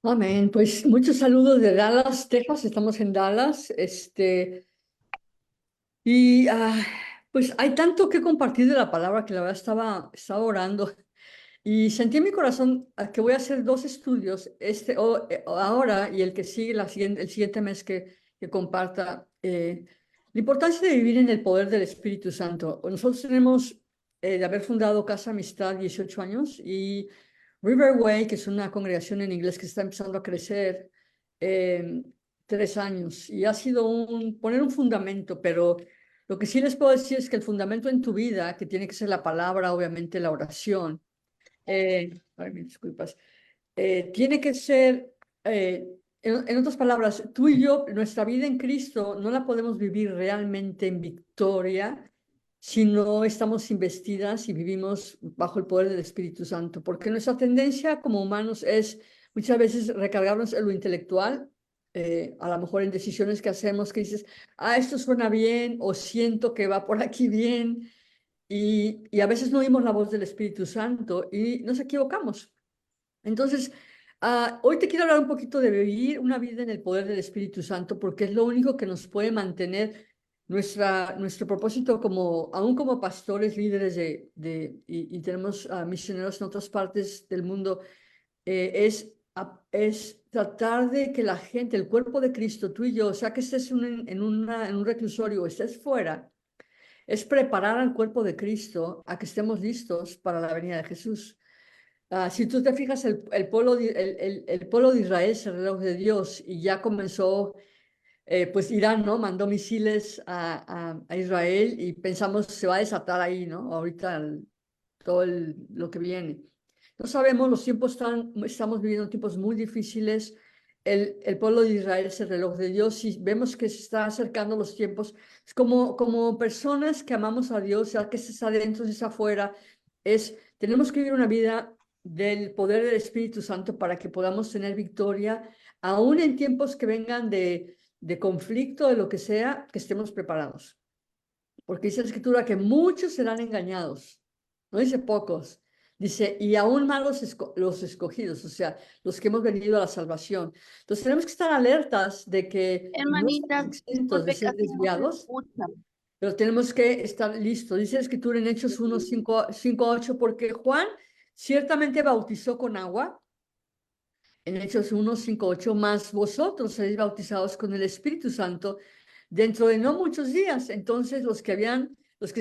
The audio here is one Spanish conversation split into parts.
Amén. Pues muchos saludos de Dallas, Texas. Estamos en Dallas. Y pues hay tanto que compartir de la palabra que la verdad estaba orando y sentí en mi corazón que voy a hacer dos estudios, ahora y el que sigue, el siguiente mes que comparta. La importancia de vivir en el poder del Espíritu Santo. Nosotros tenemos de haber fundado Casa Amistad 18 años y Riverway, que es una congregación en inglés que está empezando a crecer, eh, 3 años. Y ha sido poner un fundamento, pero lo que sí les puedo decir es que el fundamento en tu vida, que tiene que ser la palabra, obviamente la oración, ay, mil disculpas, tiene que ser, en otras palabras, tú y yo, nuestra vida en Cristo no la podemos vivir realmente en victoria si no estamos investidas y vivimos bajo el poder del Espíritu Santo, porque nuestra tendencia como humanos es muchas veces recargarnos en lo intelectual, a lo mejor en decisiones que hacemos que dices, esto suena bien o siento que va por aquí bien, y a veces no oímos la voz del Espíritu Santo y nos equivocamos. Entonces, hoy te quiero hablar un poquito de vivir una vida en el poder del Espíritu Santo, porque es lo único que nos puede mantener nuestro propósito aún como pastores, líderes y tenemos misioneros en otras partes del mundo, es tratar de que la gente, el cuerpo de Cristo, tú y yo, o sea que estés en un reclusorio o estés fuera, es preparar al cuerpo de Cristo a que estemos listos para la venida de Jesús. Si tú te fijas, el pueblo de Israel es el reloj de Dios y ya comenzó, pues Irán, ¿no? Mandó misiles a Israel y pensamos se va a desatar ahí, ¿no? Ahorita lo que viene. No sabemos, estamos viviendo tiempos muy difíciles. El pueblo de Israel es el reloj de Dios y vemos que se está acercando los tiempos. Es como personas que amamos a Dios, ya que estés adentro, si es afuera, tenemos que vivir una vida del poder del Espíritu Santo para que podamos tener victoria, aún en tiempos que vengan de conflicto, de lo que sea, que estemos preparados. Porque dice la Escritura que muchos serán engañados, no dice pocos, dice, y aún más los escogidos, o sea, los que hemos venido a la salvación. Entonces tenemos que estar alertas de que no estamos Hermanita, exentos de disculpe, ser casi no se desviados, escucha. pero tenemos que estar listos. Dice la Escritura en Hechos 1, 5 a 8, porque Juan ciertamente bautizó con agua, en Hechos 1, 5, 8, más vosotros seréis bautizados con el Espíritu Santo dentro de no muchos días. Entonces los que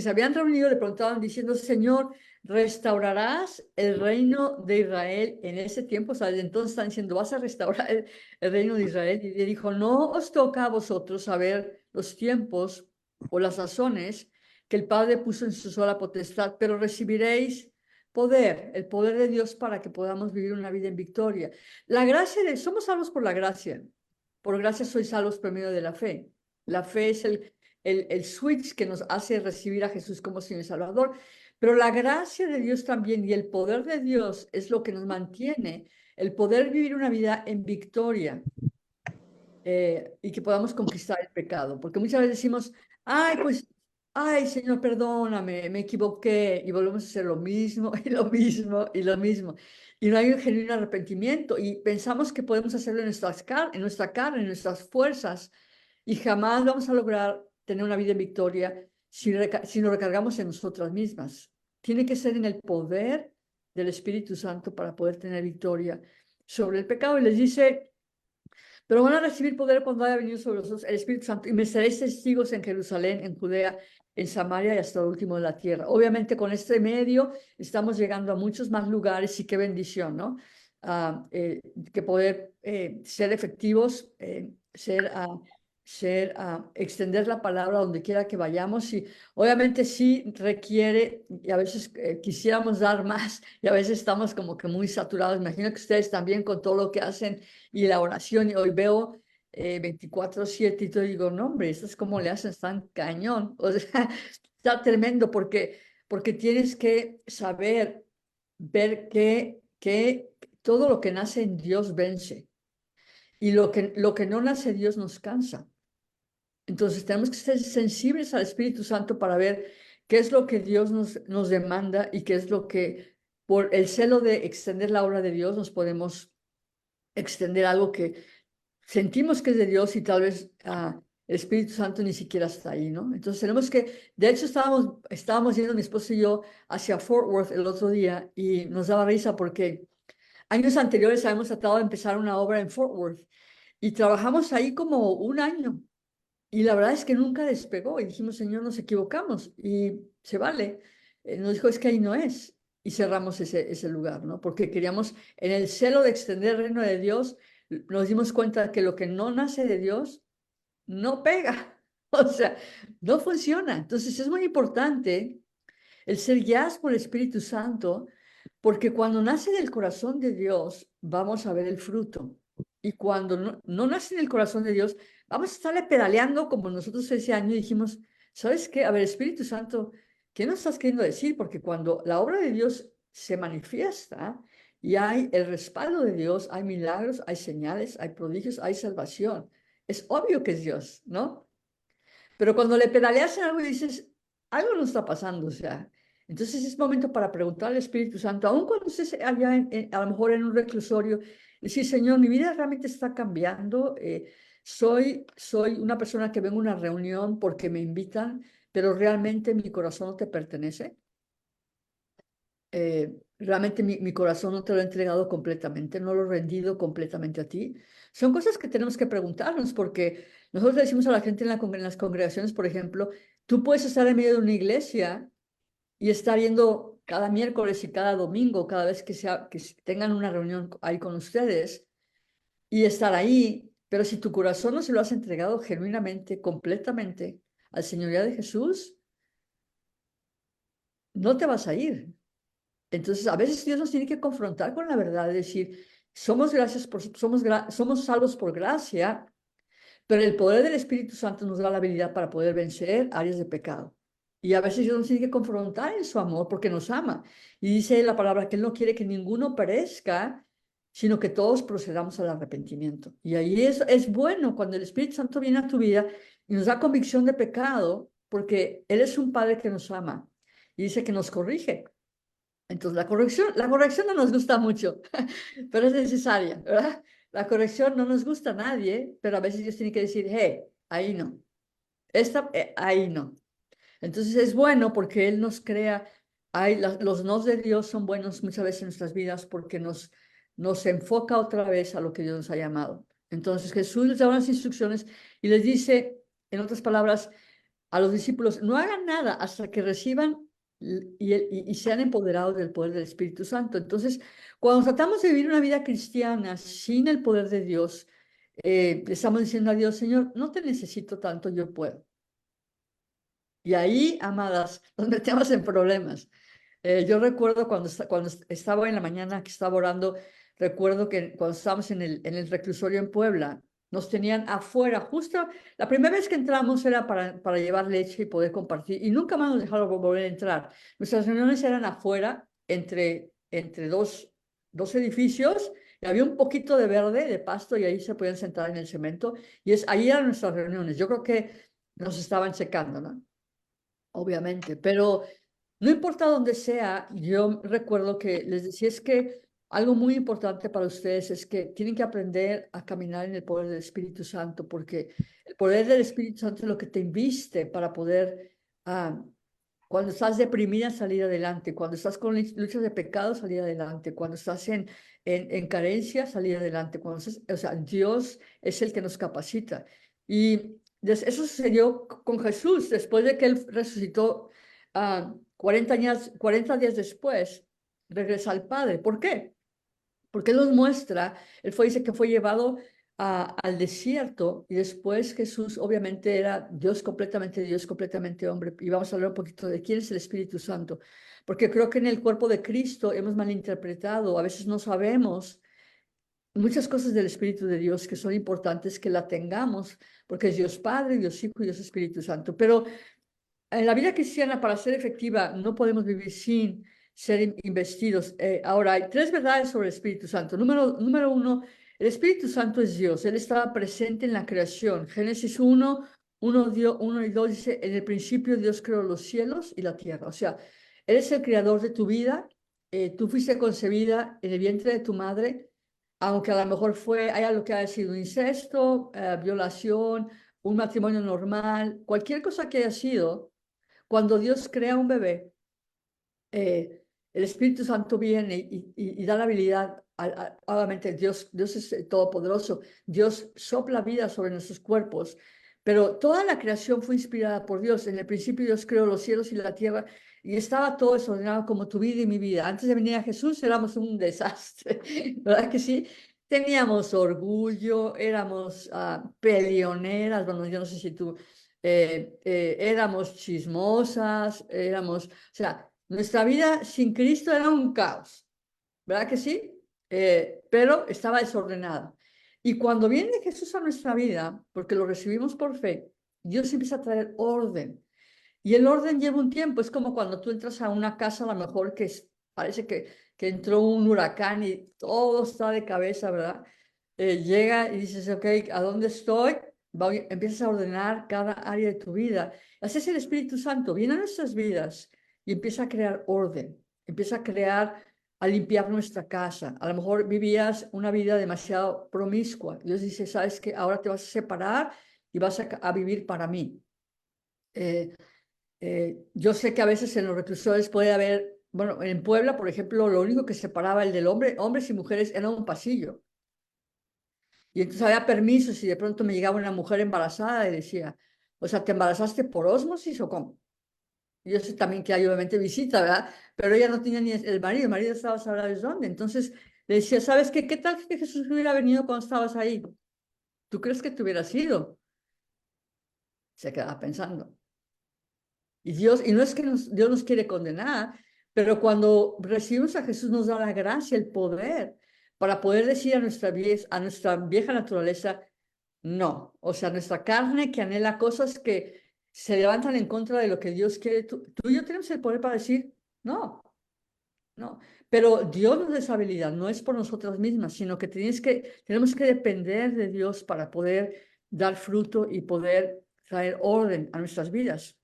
se habían reunido le preguntaban diciendo, Señor, ¿restaurarás el reino de Israel en ese tiempo? O sea, desde entonces están diciendo, ¿vas a restaurar el reino de Israel? Y le dijo, no os toca a vosotros saber los tiempos o las razones que el Padre puso en su sola potestad, pero recibiréis poder, el poder de Dios para que podamos vivir una vida en victoria. Somos salvos por la gracia. Por gracia sois salvos por medio de la fe. La fe es el switch que nos hace recibir a Jesús como Señor y Salvador. Pero la gracia de Dios también y el poder de Dios es lo que nos mantiene, el poder vivir una vida en victoria, y que podamos conquistar el pecado. Porque muchas veces decimos, ay, Señor, perdóname, me equivoqué, y volvemos a hacer lo mismo, y lo mismo, y lo mismo. Y no hay un genuino arrepentimiento, y pensamos que podemos hacerlo en nuestra carne, en nuestras fuerzas, y jamás vamos a lograr tener una vida en victoria si nos recargamos en nosotras mismas. Tiene que ser en el poder del Espíritu Santo para poder tener victoria sobre el pecado. Y les dice, pero van a recibir poder cuando haya venido sobre vosotros el Espíritu Santo y me seréis testigos en Jerusalén, en Judea, en Samaria y hasta el último de la tierra. Obviamente con este medio estamos llegando a muchos más lugares y qué bendición, ¿no? Que poder ser efectivos, extender la palabra donde quiera que vayamos y obviamente sí requiere, y a veces quisiéramos dar más y a veces estamos como que muy saturados. Imagino que ustedes también con todo lo que hacen y la oración, y hoy veo 24/7 y todo, digo, no, hombre, esto es como le hacen, están cañón. O sea, está tremendo porque tienes que saber ver que todo lo que nace en Dios vence y lo que no nace en Dios nos cansa. Entonces tenemos que ser sensibles al Espíritu Santo para ver qué es lo que Dios nos demanda y qué es lo que por el celo de extender la obra de Dios nos podemos extender algo que sentimos que es de Dios y tal vez el Espíritu Santo ni siquiera está ahí, ¿no? Entonces tenemos que, de hecho estábamos yendo mi esposo y yo hacia Fort Worth el otro día y nos daba risa porque años anteriores habíamos tratado de empezar una obra en Fort Worth y trabajamos ahí como un año y la verdad es que nunca despegó y dijimos, Señor, nos equivocamos y se vale. Nos dijo, es que ahí no es. Y cerramos ese lugar, ¿no? Porque queríamos, en el celo de extender el reino de Dios, nos dimos cuenta que lo que no nace de Dios no pega. O sea, no funciona. Entonces es muy importante el ser guiados por el Espíritu Santo, porque cuando nace del corazón de Dios, vamos a ver el fruto. Y cuando no nace en el corazón de Dios, vamos a estarle pedaleando como nosotros ese año dijimos, ¿sabes qué? A ver, Espíritu Santo, ¿qué nos estás queriendo decir? Porque cuando la obra de Dios se manifiesta y hay el respaldo de Dios, hay milagros, hay señales, hay prodigios, hay salvación. Es obvio que es Dios, ¿no? Pero cuando le pedaleas en algo y dices, algo no está pasando, o sea, entonces es momento para preguntar al Espíritu Santo, aun cuando estés allá, a lo mejor en un reclusorio, decir, Señor, mi vida realmente está cambiando, soy una persona que vengo a una reunión porque me invitan, pero realmente mi corazón no te pertenece. Realmente mi corazón no te lo he entregado completamente, no lo he rendido completamente a ti. Son cosas que tenemos que preguntarnos porque nosotros le decimos a la gente en las congregaciones, por ejemplo, tú puedes estar en medio de una iglesia y estar yendo cada miércoles y cada domingo, cada vez tengan una reunión ahí con ustedes y estar ahí, pero si tu corazón no se lo has entregado genuinamente, completamente al Señoría de Jesús, no te vas a ir. Entonces, a veces Dios nos tiene que confrontar con la verdad, es decir, somos salvos por gracia, pero el poder del Espíritu Santo nos da la habilidad para poder vencer áreas de pecado. Y a veces Dios nos tiene que confrontar en su amor porque nos ama. Y dice la palabra que Él no quiere que ninguno perezca, sino que todos procedamos al arrepentimiento. Y ahí es bueno cuando el Espíritu Santo viene a tu vida y nos da convicción de pecado, porque Él es un Padre que nos ama y dice que nos corrige. Entonces, la corrección no nos gusta mucho, pero es necesaria, ¿verdad? La corrección no nos gusta a nadie, pero a veces Dios tiene que decir, hey, ahí no, ahí no. Entonces es bueno porque Él nos crea, los nos de Dios son buenos muchas veces en nuestras vidas porque nos enfoca otra vez a lo que Dios nos ha llamado. Entonces Jesús les da unas instrucciones y les dice, en otras palabras, a los discípulos, no hagan nada hasta que reciban y sean empoderados del poder del Espíritu Santo. Entonces, cuando tratamos de vivir una vida cristiana sin el poder de Dios, le estamos diciendo a Dios, Señor, no te necesito tanto, yo puedo. Y ahí, amadas, nos metemos en problemas. Yo recuerdo cuando estaba en la mañana que estaba orando, recuerdo que cuando estábamos en el reclusorio en Puebla, nos tenían afuera, justo la primera vez que entramos era para llevar leche y poder compartir, y nunca más nos dejaron volver a entrar. Nuestras reuniones eran afuera, entre dos edificios, y había un poquito de verde, de pasto, y ahí se podían sentar en el cemento, y ahí eran nuestras reuniones. Yo creo que nos estaban checando, ¿no? Obviamente, pero no importa dónde sea, yo recuerdo que les decía es que algo muy importante para ustedes es que tienen que aprender a caminar en el poder del Espíritu Santo, porque el poder del Espíritu Santo es lo que te inviste para poder, ah, cuando estás deprimida, salir adelante, cuando estás con luchas de pecado, salir adelante, cuando estás en carencia, salir adelante, o sea, Dios es el que nos capacita. Y eso sucedió con Jesús, después de que Él resucitó 40 días después, regresa al Padre. ¿Por qué? Porque Él nos muestra, dice que fue llevado al desierto y después Jesús obviamente era Dios completamente hombre. Y vamos a hablar un poquito de quién es el Espíritu Santo, porque creo que en el cuerpo de Cristo hemos malinterpretado, a veces no sabemos muchas cosas del Espíritu de Dios que son importantes que la tengamos, porque es Dios Padre, Dios Hijo y Dios Espíritu Santo. Pero en la vida cristiana, para ser efectiva, no podemos vivir sin ser investidos. Ahora, hay tres verdades sobre el Espíritu Santo. Número uno, el Espíritu Santo es Dios. Él estaba presente en la creación. Génesis 1 y 2 dice, en el principio Dios creó los cielos y la tierra. O sea, Él es el creador de tu vida. Tú fuiste concebida en el vientre de tu madre aunque a lo mejor haya lo que haya sido incesto, violación, un matrimonio normal, cualquier cosa que haya sido, cuando Dios crea un bebé, el Espíritu Santo viene y da la habilidad, obviamente Dios es todopoderoso, Dios sopla vida sobre nuestros cuerpos, pero toda la creación fue inspirada por Dios. En el principio Dios creó los cielos y la tierra y estaba todo desordenado como tu vida y mi vida. Antes de venir a Jesús éramos un desastre, ¿verdad que sí? Teníamos orgullo, éramos peleoneras, bueno, yo no sé si tú, éramos chismosas, o sea, nuestra vida sin Cristo era un caos, ¿verdad que sí? Pero estaba desordenada. Y cuando viene Jesús a nuestra vida, porque lo recibimos por fe, Dios empieza a traer orden. Y el orden lleva un tiempo. Es como cuando tú entras a una casa, a lo mejor parece que entró un huracán y todo está de cabeza, ¿verdad? Llega y dices, ok, ¿a dónde estoy? Empiezas a ordenar cada área de tu vida. Así es el Espíritu Santo, viene a nuestras vidas y empieza a crear orden, empieza a limpiar nuestra casa. A lo mejor vivías una vida demasiado promiscua. Dios dice, ¿sabes qué? Ahora te vas a separar y vas a vivir para mí. Eh, yo sé que a veces en los reclusorios puede haber, bueno, en Puebla, por ejemplo, lo único que separaba el del hombre, hombres y mujeres, era un pasillo. Y entonces había permisos y de pronto me llegaba una mujer embarazada y decía, o sea, ¿te embarazaste por ósmosis o cómo? Y yo sé también que hay obviamente visita, ¿verdad? Pero ella no tenía ni el marido estaba a saber dónde. Entonces le decía, ¿sabes qué? ¿Qué tal que Jesús hubiera venido cuando estabas ahí? ¿Tú crees que te hubieras ido? Se quedaba pensando. Y no es que Dios nos quiere condenar, pero cuando recibimos a Jesús nos da la gracia, el poder, para poder decir a nuestra vieja naturaleza, no. O sea, nuestra carne que anhela cosas que se levantan en contra de lo que Dios quiere. Tú y yo tenemos el poder para decir, no, no. Pero Dios nos da esa habilidad, no es por nosotras mismas, sino que tenemos que depender de Dios para poder dar fruto y poder traer orden a nuestras vidas.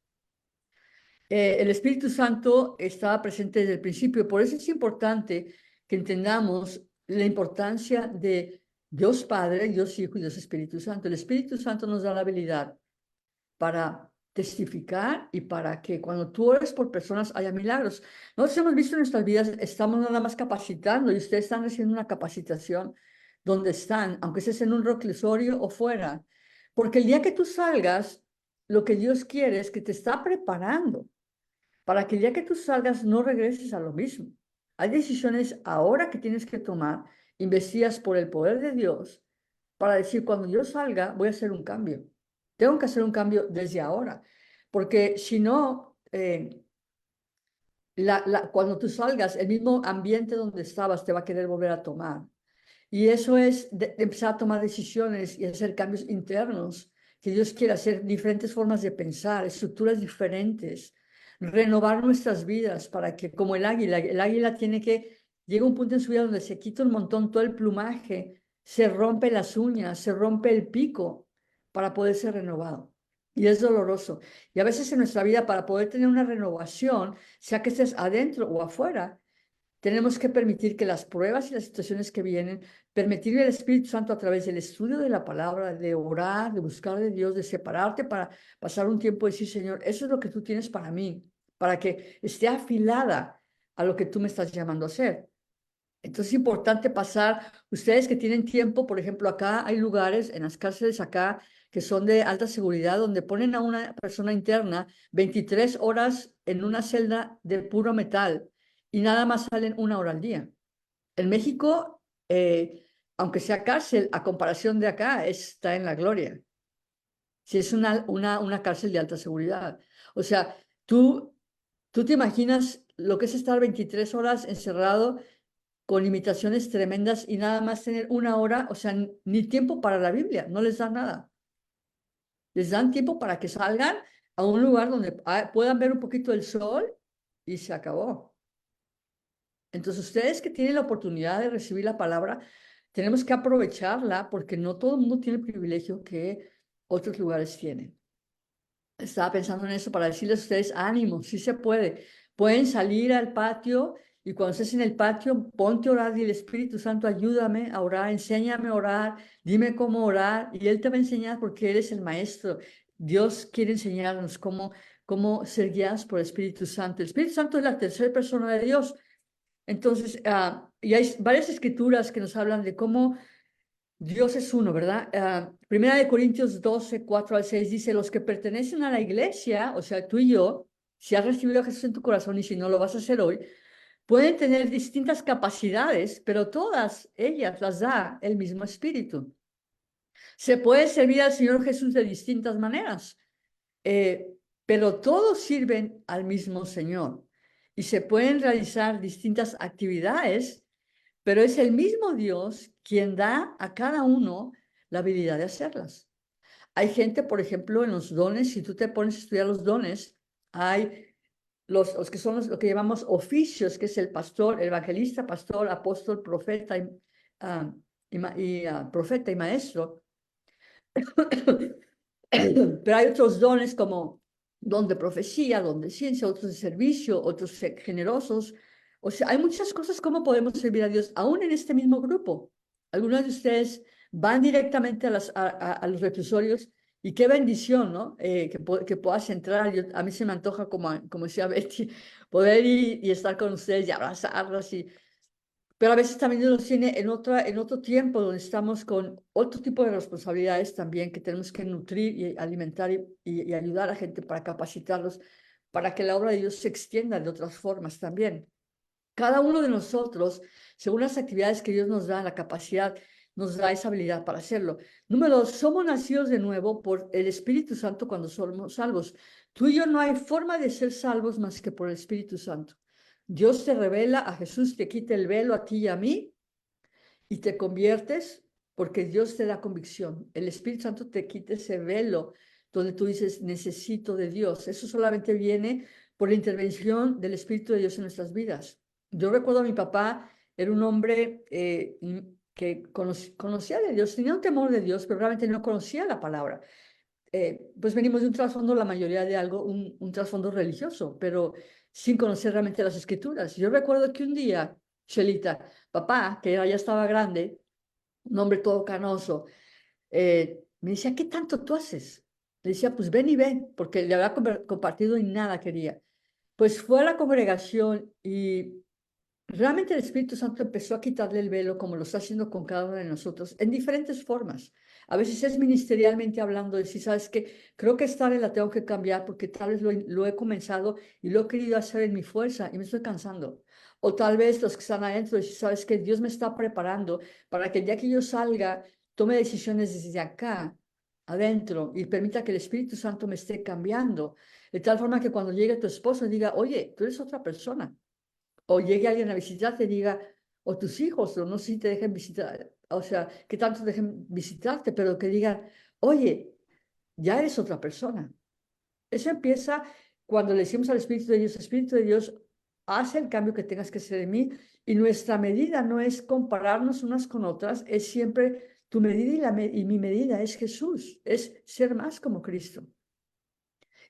El Espíritu Santo estaba presente desde el principio, por eso es importante que entendamos la importancia de Dios Padre, Dios Hijo y Dios Espíritu Santo. El Espíritu Santo nos da la habilidad para testificar y para que cuando tú ores por personas haya milagros. Nosotros hemos visto en nuestras vidas, estamos nada más capacitando y ustedes están recibiendo una capacitación donde están, aunque estés en un reclusorio o fuera, porque el día que tú salgas, lo que Dios quiere es que te está preparando para que el día que tú salgas no regreses a lo mismo. Hay decisiones ahora que tienes que tomar, investigas por el poder de Dios, para decir, cuando yo salga, voy a hacer un cambio. Tengo que hacer un cambio desde ahora, porque si no, cuando tú salgas, el mismo ambiente donde estabas te va a querer volver a tomar. Y eso es de empezar a tomar decisiones y hacer cambios internos, que Dios quiere hacer diferentes formas de pensar, estructuras diferentes, renovar nuestras vidas para que, como el águila llega un punto en su vida donde se quita un montón todo el plumaje, se rompe las uñas, se rompe el pico para poder ser renovado. Y es doloroso. Y a veces en nuestra vida, para poder tener una renovación, sea que estés adentro o afuera, tenemos que permitir que las pruebas y las situaciones que vienen, permitirle al Espíritu Santo a través del estudio de la palabra, de orar, de buscar de Dios, de separarte para pasar un tiempo y decir, Señor, eso es lo que tú tienes para mí, para que esté afilada a lo que tú me estás llamando a hacer. Entonces es importante pasar, ustedes que tienen tiempo, por ejemplo, acá hay lugares en las cárceles acá que son de alta seguridad, donde ponen a una persona interna 23 horas en una celda de puro metal y nada más salen 1 hora al día. En México, aunque sea cárcel, a comparación de acá, está en la gloria. Si es una cárcel de alta seguridad. O sea, tú te imaginas lo que es estar 23 horas encerrado con limitaciones tremendas y nada más tener 1 hora, o sea, ni tiempo para la Biblia, no les dan nada. Les dan tiempo para que salgan a un lugar donde puedan ver un poquito el sol y se acabó. Entonces, ustedes que tienen la oportunidad de recibir la palabra, tenemos que aprovecharla porque no todo el mundo tiene el privilegio que otros lugares tienen. Estaba pensando en eso para decirles a ustedes, ánimo, sí se puede. Pueden salir al patio Y cuando estés en el patio, ponte a orar y el Espíritu Santo, ayúdame a orar, enséñame a orar, dime cómo orar y Él te va a enseñar porque Él es el maestro. Dios quiere enseñarnos cómo ser guiados por el Espíritu Santo. El Espíritu Santo es la tercera persona de Dios. Entonces, y hay varias escrituras que nos hablan de cómo Dios es uno, ¿verdad? Primera de Corintios 12, 4 al 6 dice, los que pertenecen a la iglesia, o sea, tú y yo, si has recibido a Jesús en tu corazón y si no lo vas a hacer hoy, pueden tener distintas capacidades, pero todas ellas las da el mismo Espíritu. Se puede servir al Señor Jesús de distintas maneras, eh, pero todos sirven al mismo Señor. Y se pueden realizar distintas actividades, pero es el mismo Dios quien da a cada uno la habilidad de hacerlas. Hay gente, por ejemplo, en los dones, si tú te pones a estudiar los dones, hay los que son lo que llamamos oficios, que es el pastor, el evangelista, pastor, apóstol, profeta profeta y maestro. Pero hay otros dones como don de profecía, don de ciencia, otros de servicio, otros generosos. O sea, hay muchas cosas como podemos servir a Dios, aún en este mismo grupo. Algunos de ustedes van directamente a los reclusorios y qué bendición, ¿no? Que puedas entrar. A mí se me antoja, como decía Betty, poder ir y estar con ustedes y abrazarlas pero a veces también Dios nos tiene en otro tiempo donde estamos con otro tipo de responsabilidades también que tenemos que nutrir y alimentar y ayudar a gente para capacitarlos, para que la obra de Dios se extienda de otras formas también. Cada uno de nosotros, según las actividades que Dios nos da, la capacidad, nos da esa habilidad para hacerlo. Número dos, somos nacidos de nuevo por el Espíritu Santo cuando somos salvos. Tú y yo no hay forma de ser salvos más que por el Espíritu Santo. Dios te revela a Jesús, te quita el velo a ti y a mí y te conviertes porque Dios te da convicción. El Espíritu Santo te quita ese velo donde tú dices, necesito de Dios. Eso solamente viene por la intervención del Espíritu de Dios en nuestras vidas. Yo recuerdo a mi papá, era un hombre que conocía de Dios, tenía un temor de Dios, pero realmente no conocía la palabra. Pues venimos de un trasfondo, la mayoría de algo, un trasfondo religioso, pero sin conocer realmente las escrituras. Yo recuerdo que un día, Chelita, papá, que ya estaba grande, un hombre todo canoso, me decía, ¿qué tanto tú haces? Le decía, pues ven y ven, porque le había compartido y nada quería. Pues fue a la congregación y realmente el Espíritu Santo empezó a quitarle el velo como lo está haciendo con cada uno de nosotros en diferentes formas. A veces es ministerialmente hablando de si sabes que creo que esta área la tengo que cambiar porque tal vez lo he comenzado y lo he querido hacer en mi fuerza y me estoy cansando. O tal vez los que están adentro, si sabes que Dios me está preparando para que el día que yo salga tome decisiones desde acá, adentro, y permita que el Espíritu Santo me esté cambiando. De tal forma que cuando llegue tu esposo diga, oye, tú eres otra persona o llegue alguien a visitarte y diga, o tus hijos, o no sé si te dejen visitar, o sea, que tanto dejen visitarte, pero que digan, oye, ya eres otra persona. Eso empieza cuando le decimos al Espíritu de Dios, haz el cambio que tengas que hacer en mí, y nuestra medida no es compararnos unas con otras, es siempre tu medida y mi medida es Jesús, es ser más como Cristo.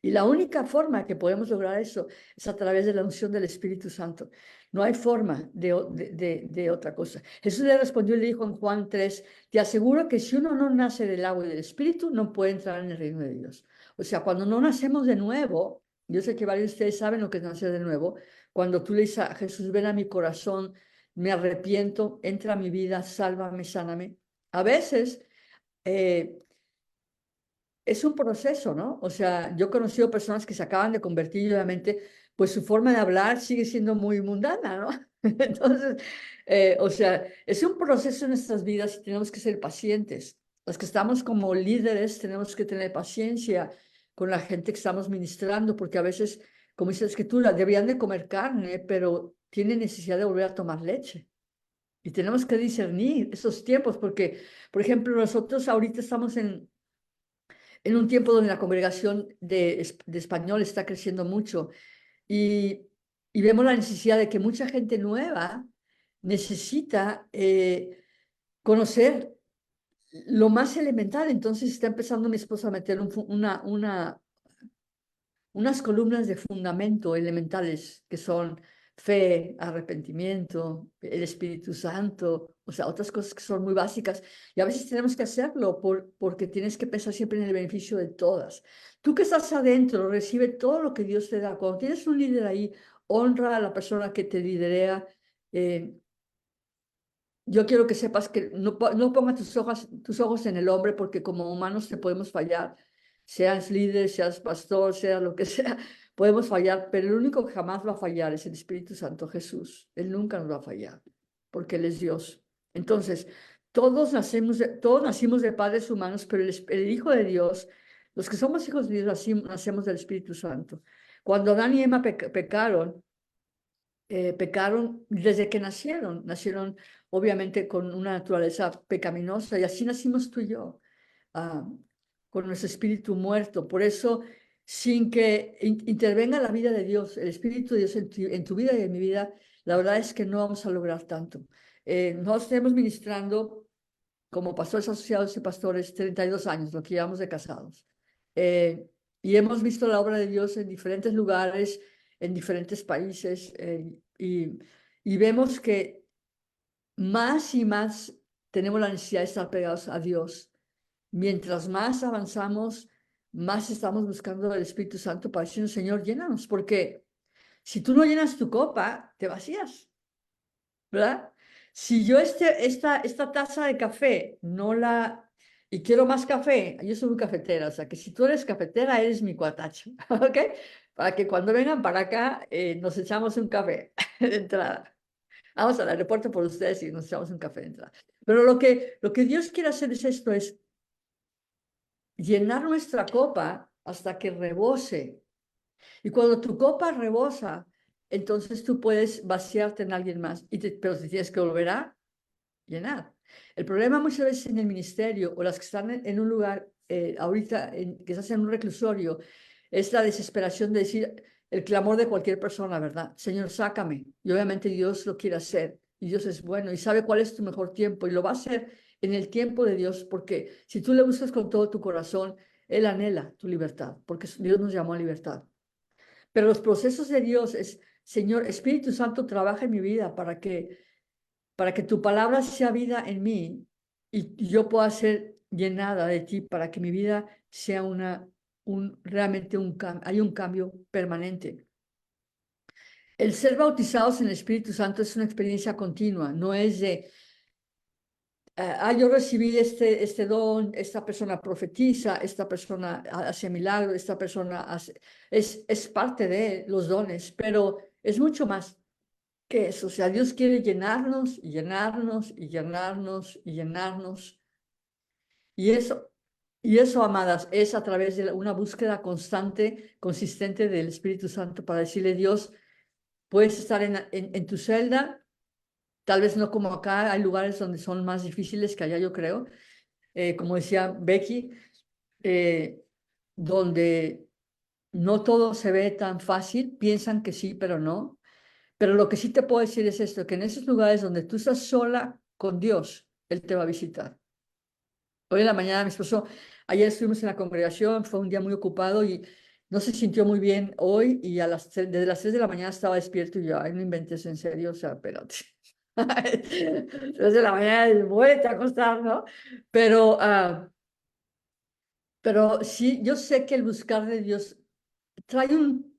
Y la única forma que podemos lograr eso es a través de la unción del Espíritu Santo. No hay forma de otra cosa. Jesús le respondió y le dijo en Juan 3, te aseguro que si uno no nace del agua y del Espíritu, no puede entrar en el reino de Dios. O sea, cuando no nacemos de nuevo, yo sé que varios de ustedes saben lo que es nacer de nuevo, cuando tú le dices a Jesús, ven a mi corazón, me arrepiento, entra a mi vida, sálvame, sáname. A veces... eh, es un proceso, ¿no? O sea, yo he conocido personas que se acaban de convertir y obviamente, pues su forma de hablar sigue siendo muy mundana, ¿no? Entonces, o sea, es un proceso en nuestras vidas y tenemos que ser pacientes. Los que estamos como líderes tenemos que tener paciencia con la gente que estamos ministrando, porque a veces, como dice la escritura, deberían de comer carne, pero tienen necesidad de volver a tomar leche. Y tenemos que discernir esos tiempos, porque, por ejemplo, nosotros ahorita estamos en un tiempo donde la congregación de español está creciendo mucho y vemos la necesidad de que mucha gente nueva necesita conocer lo más elemental. Entonces está empezando mi esposa a meter unas columnas de fundamento elementales que son fe, arrepentimiento, el Espíritu Santo, o sea, otras cosas que son muy básicas. Y a veces tenemos que hacerlo porque tienes que pensar siempre en el beneficio de todas. Tú que estás adentro, recibe todo lo que Dios te da. Cuando tienes un líder ahí, honra a la persona que te liderea. eh, yo quiero que sepas que no pongas tus ojos en el hombre, porque como humanos te podemos fallar. Seas líder, seas pastor, sea lo que sea, podemos fallar, pero el único que jamás va a fallar es el Espíritu Santo Jesús. Él nunca nos va a fallar, porque Él es Dios. Entonces, todos nacimos de padres humanos, pero el Hijo de Dios, los que somos hijos de Dios, nacemos del Espíritu Santo. Cuando Adán y Emma pecaron desde que nacieron obviamente con una naturaleza pecaminosa, y así nacimos tú y yo, ah, con nuestro espíritu muerto. Por eso, sin que intervenga la vida de Dios, el Espíritu de Dios en tu vida y en mi vida, la verdad es que no vamos a lograr tanto. Nos estamos ministrando como pastores asociados y pastores 32 años, lo que llevamos de casados. Eh, y hemos visto la obra de Dios en diferentes lugares, en diferentes países, y vemos que más y más tenemos la necesidad de estar pegados a Dios. Mientras más avanzamos, más estamos buscando el Espíritu Santo para decirnos, Señor, llénanos, porque si tú no llenas tu copa, te vacías, ¿verdad? Si yo esta taza de café no la... Y quiero más café, yo soy muy cafetera, o sea que si tú eres cafetera, eres mi cuatacho, ¿ok? Para que cuando vengan para acá nos echamos un café de entrada. Vamos al aeropuerto por ustedes y nos echamos un café de entrada. Pero lo que Dios quiere hacer es esto, es llenar nuestra copa hasta que rebose. Y cuando tu copa rebosa, entonces tú puedes vaciarte en alguien más, pero te tienes que volver a llenar. El problema muchas veces en el ministerio o las que están en un lugar ahorita, que estás en un reclusorio, es la desesperación de decir el clamor de cualquier persona, ¿verdad? Señor, sácame. Y obviamente Dios lo quiere hacer. Y Dios es bueno y sabe cuál es tu mejor tiempo y lo va a hacer en el tiempo de Dios, porque si tú le buscas con todo tu corazón, Él anhela tu libertad, porque Dios nos llamó a libertad. Pero los procesos de Dios es, Señor, Espíritu Santo, trabaja en mi vida para que tu palabra sea vida en mí y yo pueda ser llenada de ti, para que mi vida sea realmente hay un cambio permanente. El ser bautizados en el Espíritu Santo es una experiencia continua, no es de, yo recibí este don, esta persona profetiza, esta persona hace milagros, esta persona hace, es parte de los dones, pero es mucho más que eso. O sea, Dios quiere llenarnos y llenarnos y llenarnos y llenarnos. Y eso, amadas, es a través de una búsqueda constante, consistente del Espíritu Santo para decirle, Dios, puedes estar en tu celda, tal vez no como acá, hay lugares donde son más difíciles que allá, yo creo, como decía Becky, eh, donde no todo se ve tan fácil, piensan que sí, pero no. Pero lo que sí te puedo decir es esto, que en esos lugares donde tú estás sola con Dios, Él te va a visitar. Hoy en la mañana mi esposo, ayer estuvimos en la congregación, fue un día muy ocupado y no se sintió muy bien hoy, y desde las 3 de la mañana estaba despierto y yo, ay, no inventes en serio, o sea, espérate. 3 de la mañana, vuelta a acostar, ¿no? Pero, pero sí, yo sé que el buscar de Dios trae un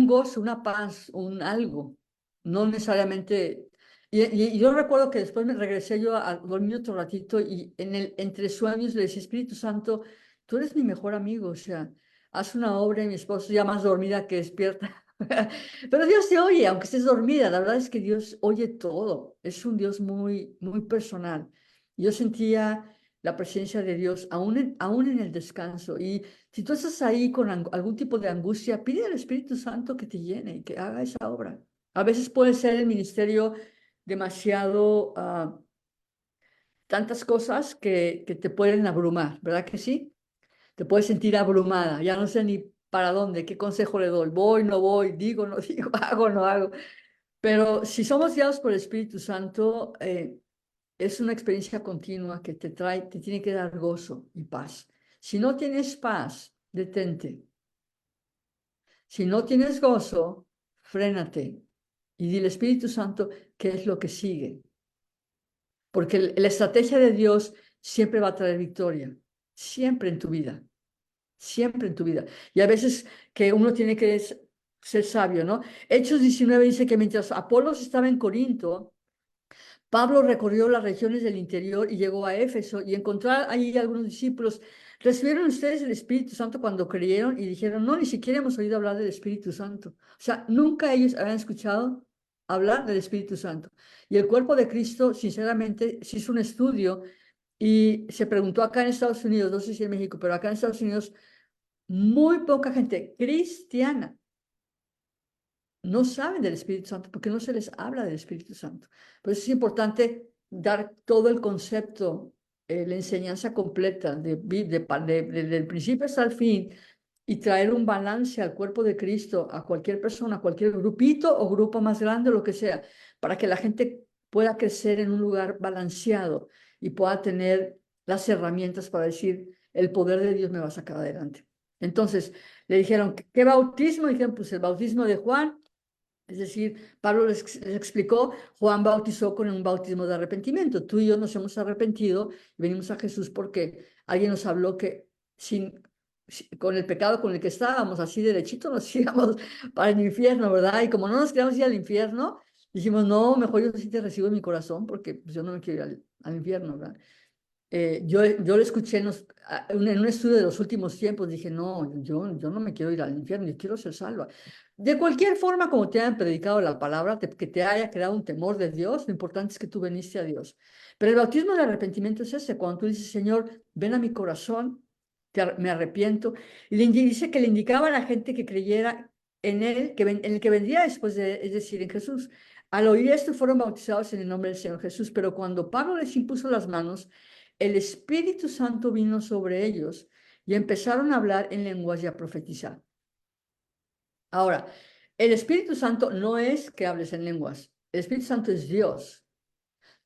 gozo, una paz, un algo, no necesariamente. Y yo recuerdo que después me regresé yo a dormir otro ratito y entre sueños le decía, Espíritu Santo, tú eres mi mejor amigo, o sea, haz una obra, y mi esposo ya más dormida que despierta. Pero Dios te oye, aunque estés dormida, la verdad es que Dios oye todo, es un Dios muy, muy personal. Yo sentía la presencia de Dios aún en el descanso, y si tú estás ahí con algún tipo de angustia, pide al Espíritu Santo que te llene y que haga esa obra. A veces puede ser el ministerio demasiado, tantas cosas que te pueden abrumar, ¿verdad que sí? Te puedes sentir abrumada, ya no sé ni para dónde, qué consejo le doy, voy, no voy, digo, no digo, hago, no hago. Pero si somos guiados por el Espíritu Santo, es una experiencia continua que te tiene que dar gozo y paz. Si no tienes paz, detente. Si no tienes gozo, frénate y dile, Espíritu Santo, ¿qué es lo que sigue? Porque la estrategia de Dios siempre va a traer victoria, siempre en tu vida, siempre en tu vida. Y a veces que uno tiene que ser sabio, ¿no? Hechos 19 dice que mientras Apolos estaba en Corinto, Pablo recorrió las regiones del interior y llegó a Éfeso y encontró allí algunos discípulos. ¿Recibieron ustedes el Espíritu Santo cuando creyeron? Y dijeron, no, ni siquiera hemos oído hablar del Espíritu Santo. O sea, nunca ellos habían escuchado hablar del Espíritu Santo. Y el cuerpo de Cristo, sinceramente, se hizo un estudio y se preguntó acá en Estados Unidos, no sé si en México, pero acá en Estados Unidos, muy poca gente cristiana no saben del Espíritu Santo porque no se les habla del Espíritu Santo. Por eso es importante dar todo el concepto, la enseñanza completa del principio hasta el fin y traer un balance al cuerpo de Cristo, a cualquier persona, a cualquier grupito o grupo más grande, lo que sea, para que la gente pueda crecer en un lugar balanceado y pueda tener las herramientas para decir, el poder de Dios me va a sacar adelante. Entonces, le dijeron, ¿qué bautismo? Dijeron, pues el bautismo de Juan. Es decir, Pablo les explicó, Juan bautizó con un bautismo de arrepentimiento. Tú y yo nos hemos arrepentido y venimos a Jesús porque alguien nos habló que con el pecado con el que estábamos, así derechito, nos íbamos para el infierno, ¿verdad? Y como no nos queríamos ir al infierno, dijimos, no, mejor yo sí te recibo en mi corazón porque pues, yo no me quiero ir al infierno, ¿verdad? Yo lo escuché en un estudio de los últimos tiempos, dije, no, yo no me quiero ir al infierno, yo quiero ser salva. De cualquier forma, como te hayan predicado la palabra, que te haya creado un temor de Dios, lo importante es que tú veniste a Dios. Pero el bautismo de arrepentimiento es ese, cuando tú dices, Señor, ven a mi corazón, me arrepiento. Y dice que le indicaba a la gente que creyera en él, en el que vendría después de, es decir, en Jesús. Al oír esto fueron bautizados en el nombre del Señor Jesús, pero cuando Pablo les impuso las manos, el Espíritu Santo vino sobre ellos y empezaron a hablar en lenguas y a profetizar. Ahora, el Espíritu Santo no es que hables en lenguas. El Espíritu Santo es Dios.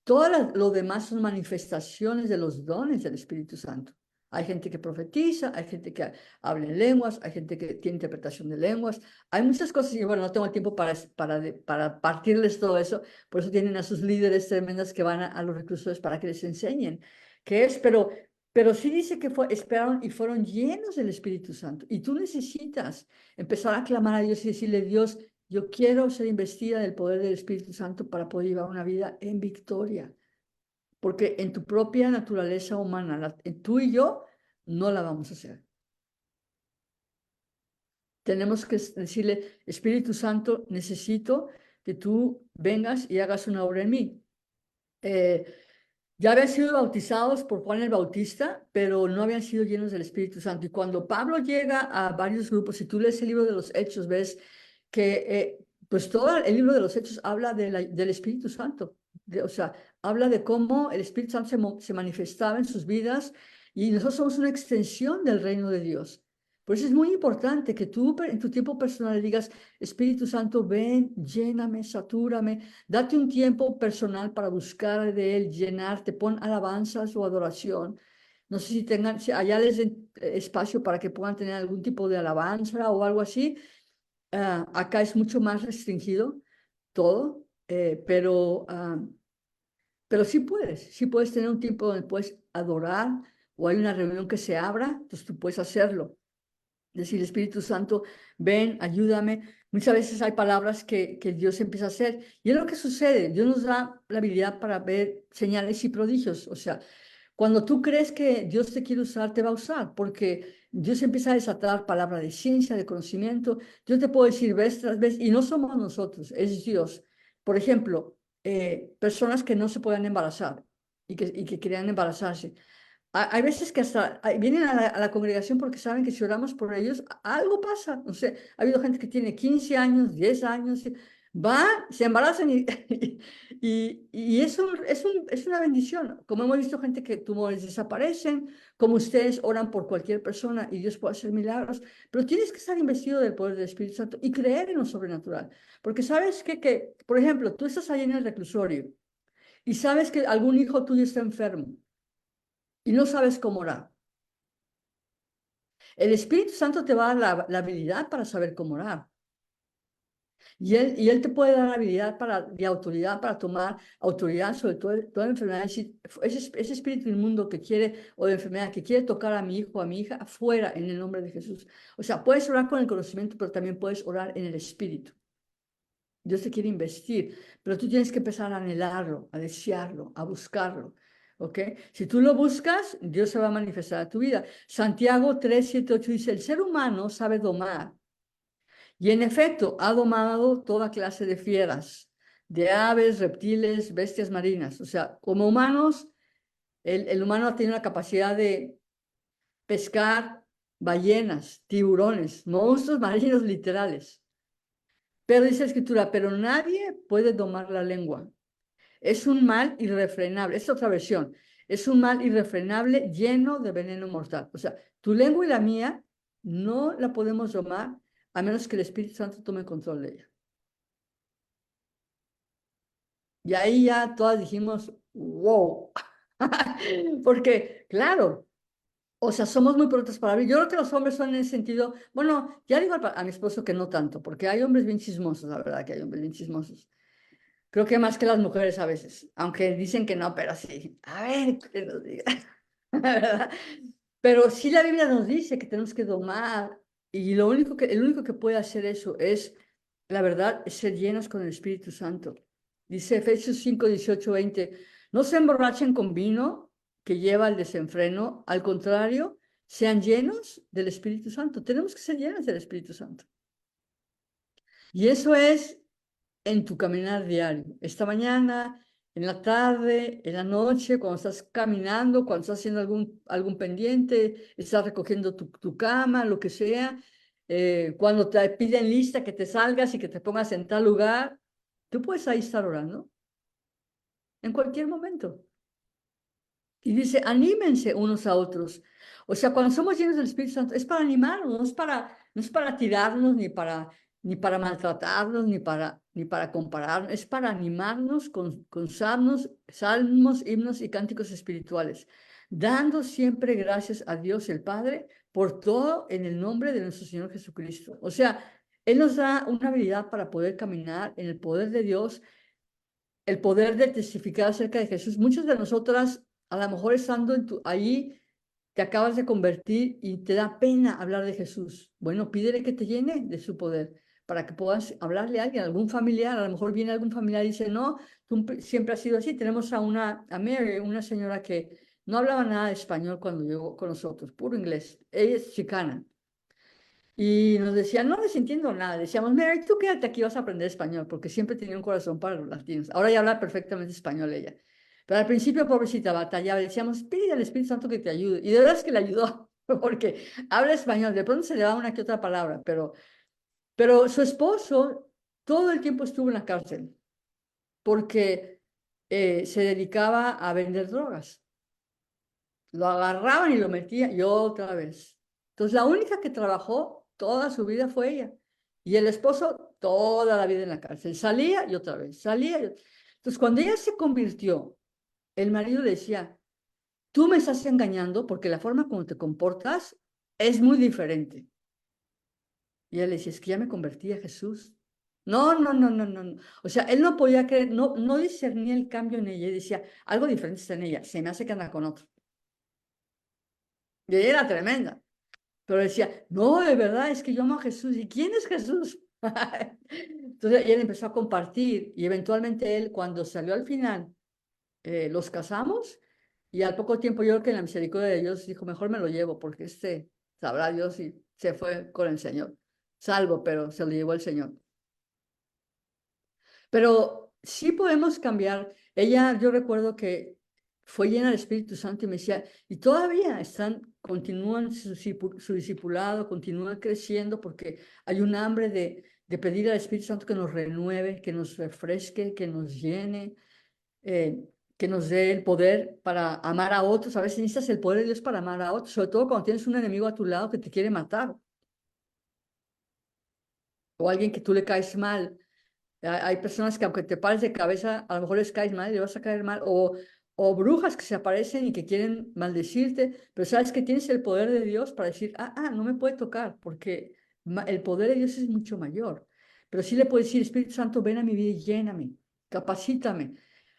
Todo lo demás son manifestaciones de los dones del Espíritu Santo. Hay gente que profetiza, hay gente que habla en lenguas, hay gente que tiene interpretación de lenguas. Hay muchas cosas y bueno, no tengo tiempo para partirles todo eso. Por eso tienen a sus líderes tremendas que van a los reclusores para que les enseñen qué es. Pero sí dice que esperaron y fueron llenos del Espíritu Santo. Y tú necesitas empezar a clamar a Dios y decirle, Dios, yo quiero ser investida del poder del Espíritu Santo para poder llevar una vida en victoria, porque en tu propia naturaleza humana, tú y yo, no la vamos a hacer. Tenemos que decirle, Espíritu Santo, necesito que tú vengas y hagas una obra en mí. Eh, ya habían sido bautizados por Juan el Bautista, pero no habían sido llenos del Espíritu Santo. Y cuando Pablo llega a varios grupos, si tú lees el libro de los Hechos, ves que pues todo el libro de los Hechos habla del Espíritu Santo. O sea, habla de cómo el Espíritu Santo se manifestaba en sus vidas y nosotros somos una extensión del reino de Dios. Por eso es muy importante que tú en tu tiempo personal digas, Espíritu Santo, ven, lléname, satúrame. Date un tiempo personal para buscar de Él, llenarte, pon alabanzas o adoración. No sé si allá les den espacio para que puedan tener algún tipo de alabanza o algo así. Acá es mucho más restringido todo, pero sí puedes tener un tiempo donde puedes adorar o hay una reunión que se abra, entonces tú puedes hacerlo. Decir, Espíritu Santo, ven, ayúdame. Muchas veces hay palabras que Dios empieza a hacer y es lo que sucede. Dios nos da la habilidad para ver señales y prodigios. O sea, cuando tú crees que Dios te quiere usar, te va a usar, porque Dios empieza a desatar palabra de ciencia, de conocimiento. Yo te puedo decir vez tras vez, y no somos nosotros, es Dios. Por ejemplo, personas que no se pueden embarazar y que querían embarazarse. Hay veces que hasta vienen a la congregación porque saben que si oramos por ellos, algo pasa. No sé, ha habido gente que tiene 15 años, 10 años, van, se embarazan y es una bendición. Como hemos visto gente que tumores desaparecen, como ustedes oran por cualquier persona y Dios puede hacer milagros, pero tienes que estar investido del poder del Espíritu Santo y creer en lo sobrenatural. Porque sabes que, por ejemplo, tú estás ahí en el reclusorio y sabes que algún hijo tuyo está enfermo y no sabes cómo orar. El Espíritu Santo te va a dar la habilidad para saber cómo orar. Y él te puede dar habilidad de autoridad para tomar autoridad sobre toda enfermedad. Ese espíritu inmundo que quiere, o de enfermedad, que quiere tocar a mi hijo o a mi hija, afuera en el nombre de Jesús. O sea, puedes orar con el conocimiento, pero también puedes orar en el espíritu. Dios te quiere investir, pero tú tienes que empezar a anhelarlo, a desearlo, a buscarlo. ¿Ok? Si tú lo buscas, Dios se va a manifestar a tu vida. Santiago 3, 7, 8 dice, el ser humano sabe domar y en efecto ha domado toda clase de fieras, de aves, reptiles, bestias marinas. O sea, como humanos, el humano ha tenido la capacidad de pescar ballenas, tiburones, monstruos marinos literales. Pero dice la escritura, pero nadie puede domar la lengua. Es un mal irrefrenable. Es otra versión. Es un mal irrefrenable lleno de veneno mortal. O sea, tu lengua y la mía no la podemos domar a menos que el Espíritu Santo tome control de ella. Y ahí ya todas dijimos, wow. Porque, claro, o sea, somos muy prontos para abrir. Yo creo que los hombres son en ese sentido, bueno, ya digo a mi esposo que no tanto, porque hay hombres bien chismosos, la verdad que hay hombres bien chismosos. Creo que más que las mujeres a veces, aunque dicen que no, pero sí. A ver, que nos diga, ¿verdad? Pero sí la Biblia nos dice que tenemos que domar y el único que puede hacer eso es, la verdad, es ser llenos con el Espíritu Santo. Dice Efesios 5, 18, 20, no se emborrachen con vino que lleva al desenfreno, al contrario, sean llenos del Espíritu Santo. Tenemos que ser llenos del Espíritu Santo. Y eso es en tu caminar diario. Esta mañana, en la tarde, en la noche, cuando estás caminando, cuando estás haciendo algún pendiente, estás recogiendo tu cama, lo que sea, cuando te piden lista que te salgas y que te pongas en tal lugar, tú puedes ahí estar orando en cualquier momento. Y dice, anímense unos a otros. O sea, cuando somos llenos del Espíritu Santo, es para animarnos, no es para tirarnos, ni para maltratarnos, ni para compararnos, es para animarnos con salmos, himnos y cánticos espirituales, dando siempre gracias a Dios el Padre por todo en el nombre de nuestro Señor Jesucristo. O sea, Él nos da una habilidad para poder caminar en el poder de Dios, el poder de testificar acerca de Jesús. Muchas de nosotras, a lo mejor estando ahí, te acabas de convertir y te da pena hablar de Jesús. Bueno, pídele que te llene de su poder para que puedas hablarle a alguien, a algún familiar. A lo mejor viene algún familiar y dice, no, tú siempre has sido así. Tenemos a Mary, una señora que no hablaba nada de español cuando llegó con nosotros, puro inglés. Ella es chicana. Y nos decía, no les entiendo nada. Decíamos, Mary, tú quédate aquí, vas a aprender español, porque siempre tenía un corazón para los latinos. Ahora ya habla perfectamente español ella. Pero al principio, pobrecita, batallaba. Le decíamos, pide al Espíritu Santo que te ayude. Y de verdad es que le ayudó, porque habla español. De pronto se le va una que otra palabra, pero su esposo todo el tiempo estuvo en la cárcel, porque se dedicaba a vender drogas. Lo agarraban y lo metían y otra vez. Entonces, la única que trabajó toda su vida fue ella. Y el esposo toda la vida en la cárcel. Salía y otra vez, salía. Entonces, cuando ella se convirtió, el marido le decía, tú me estás engañando porque la forma como te comportas es muy diferente. Y ella le decía, es que ya me convertí a Jesús. No, no, no, no, no, no. O sea, él no podía creer, no discernía el cambio en ella. Y decía, algo diferente está en ella. Se me hace que anda con otro. Y ella era tremenda. Pero decía, no, de verdad, es que yo amo a Jesús. ¿Y quién es Jesús? Entonces, él empezó a compartir y eventualmente él, cuando salió al final, los casamos y al poco tiempo yo creo que en la misericordia de Dios dijo, mejor me lo llevo porque sabrá Dios y se fue con el Señor. Salvo, pero se lo llevó el Señor. Pero sí podemos cambiar. Ella, yo recuerdo que fue llena del Espíritu Santo y me decía, y todavía continúan su discipulado, continúan creciendo porque hay un hambre de pedir al Espíritu Santo que nos renueve, que nos refresque, que nos llene, que nos dé el poder para amar a otros. A veces necesitas el poder de Dios para amar a otros, sobre todo cuando tienes un enemigo a tu lado que te quiere matar o alguien que tú le caes mal. Hay personas que aunque te pares de cabeza, a lo mejor les caes mal y le vas a caer mal. O brujas que se aparecen y que quieren maldecirte, pero sabes que tienes el poder de Dios para decir, no me puede tocar, porque el poder de Dios es mucho mayor. pero sí le puedes decir, Espíritu Santo, ven a mi vida y lléname, capacítame,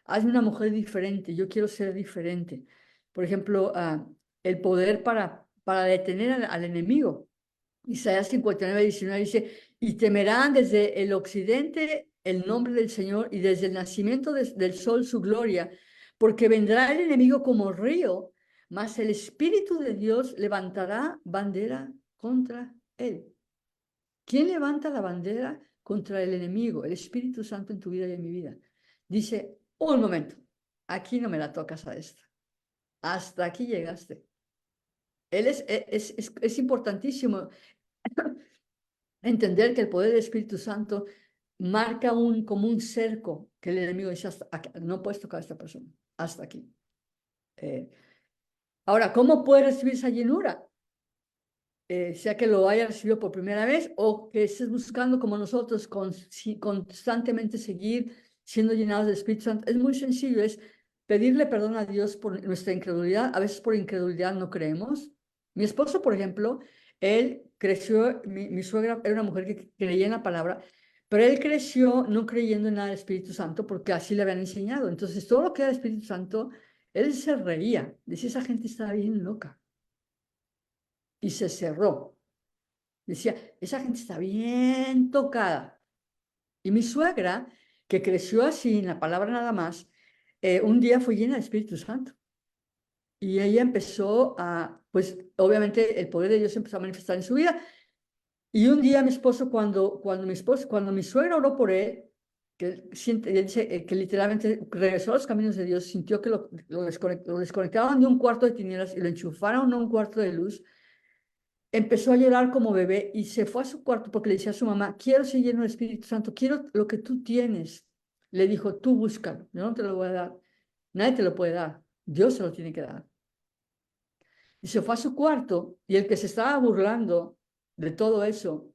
hazme una mujer diferente, yo quiero ser diferente. Por ejemplo, el poder para detener al enemigo. Isaías 59:19 dice, y temerán desde el occidente el nombre del Señor y desde el nacimiento del sol su gloria, porque vendrá el enemigo como río, mas el Espíritu de Dios levantará bandera contra él. ¿Quién levanta la bandera contra el enemigo? El Espíritu Santo en tu vida y en mi vida. Dice, un momento, aquí no me la tocas a esta. Hasta aquí llegaste. Él es importantísimo entender que el poder del Espíritu Santo marca como un cerco que el enemigo dice, hasta aquí, no puedes tocar a esta persona, hasta aquí. Eh, Ahora, ¿cómo puede recibir esa llenura? Sea que lo haya recibido por primera vez o que estés buscando como nosotros constantemente seguir siendo llenados del Espíritu Santo. Es muy sencillo, es pedirle perdón a Dios por nuestra incredulidad. A veces por incredulidad no creemos. Mi esposo, por ejemplo, él creció, mi suegra era una mujer que creía en la palabra, pero él creció no creyendo en nada del Espíritu Santo porque así le habían enseñado. Entonces, todo lo que era el Espíritu Santo, él se reía. Decía, esa gente está bien loca. Y se cerró. Decía, esa gente está bien tocada. Y mi suegra, que creció así, en la palabra nada más, un día fue llena del Espíritu Santo. Y ella empezó pues obviamente el poder de Dios empezó a manifestar en su vida. Y un día mi esposo, cuando mi suegra oró por él, él dice que literalmente regresó a los caminos de Dios, sintió que lo desconectaban de un cuarto de tinieblas y lo enchufaron a un cuarto de luz. Empezó a llorar como bebé y se fue a su cuarto porque le decía a su mamá, quiero ser lleno del Espíritu Santo, quiero lo que tú tienes. Le dijo, tú búscalo, yo no te lo voy a dar, nadie te lo puede dar, Dios se lo tiene que dar. Y se fue a su cuarto y el que se estaba burlando de todo eso,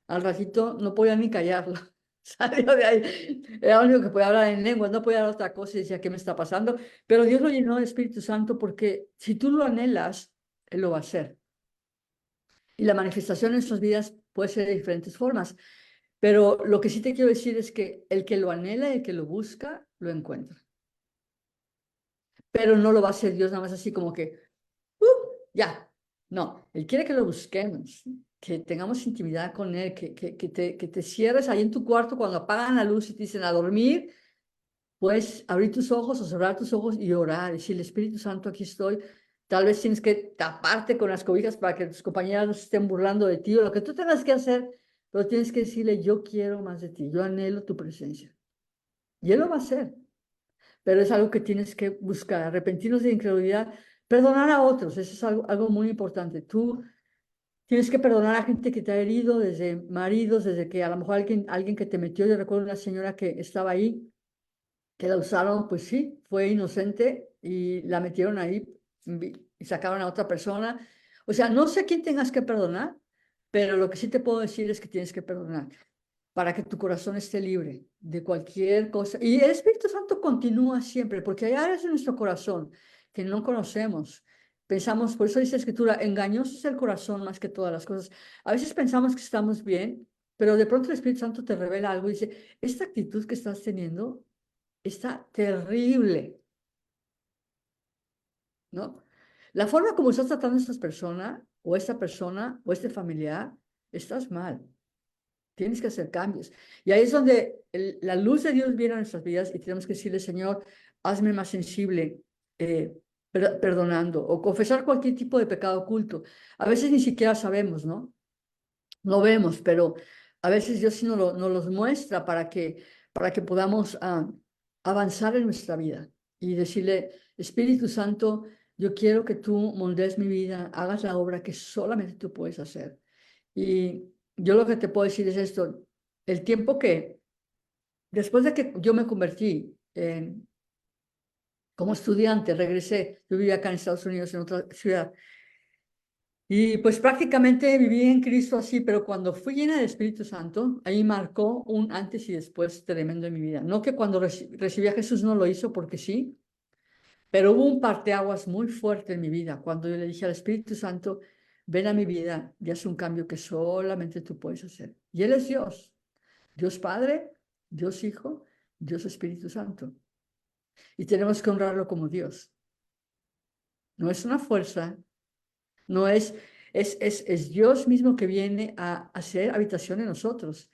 al ratito no podía ni callarlo. Salió de ahí, era el único que podía hablar en lenguas, no podía hablar otra cosa y decía, ¿qué me está pasando? Pero Dios lo llenó del Espíritu Santo porque si tú lo anhelas, Él lo va a hacer. Y la manifestación en nuestras vidas puede ser de diferentes formas. Pero lo que sí te quiero decir es que el que lo anhela, el que lo busca, lo encuentra. Pero no lo va a hacer Dios nada más así como que, "Uh, ya". No, Él quiere que lo busquemos, que tengamos intimidad con Él, que te cierres ahí en tu cuarto cuando apagan la luz y te dicen a dormir, puedes abrir tus ojos o cerrar tus ojos y orar, decir, Espíritu Santo, aquí estoy. Tal vez tienes que taparte con las cobijas para que tus compañeras no se estén burlando de ti o lo que tú tengas que hacer, pero tienes que decirle, yo quiero más de ti, yo anhelo tu presencia. Y Él lo va a hacer, pero es algo que tienes que buscar, arrepentirnos de incredulidad, perdonar a otros, eso es algo muy importante. Tú tienes que perdonar a gente que te ha herido, desde maridos, desde que a lo mejor alguien que te metió, yo recuerdo una señora que estaba ahí que la usaron, pues sí, fue inocente y la metieron ahí y sacaron a otra persona. O sea, no sé quién tengas que perdonar, pero lo que sí te puedo decir es que tienes que perdonar para que tu corazón esté libre de cualquier cosa. Y el Espíritu Santo continúa siempre, porque hay áreas de nuestro corazón que no conocemos. Pensamos, por eso dice la Escritura, engañoso es el corazón más que todas las cosas. A veces pensamos que estamos bien, pero de pronto el Espíritu Santo te revela algo y dice, esta actitud que estás teniendo está terrible, ¿no? La forma como estás tratando a esta persona o este familiar, estás mal. Tienes que hacer cambios. Y ahí es donde la luz de Dios viene a nuestras vidas y tenemos que decirle, Señor, hazme más sensible, eh, perdonando o confesar cualquier tipo de pecado oculto. A veces ni siquiera sabemos, ¿no? No vemos, pero a veces Dios sí nos los muestra para que podamos avanzar en nuestra vida y decirle, Espíritu Santo, yo quiero que tú moldees mi vida, hagas la obra que solamente tú puedes hacer. Y yo lo que te puedo decir es esto, el tiempo después de que yo me convertí como estudiante, regresé, yo vivía acá en Estados Unidos, en otra ciudad, y pues prácticamente viví en Cristo así, pero cuando fui llena del Espíritu Santo, ahí marcó un antes y después tremendo en mi vida. No que cuando recibí a Jesús no lo hizo porque sí, pero hubo un parteaguas muy fuerte en mi vida cuando yo le dije al Espíritu Santo, ven a mi vida y haz un cambio que solamente tú puedes hacer. Y Él es Dios. Dios Padre, Dios Hijo, Dios Espíritu Santo. Y tenemos que honrarlo como Dios. No es una fuerza, no es Dios mismo que viene a hacer habitación en nosotros.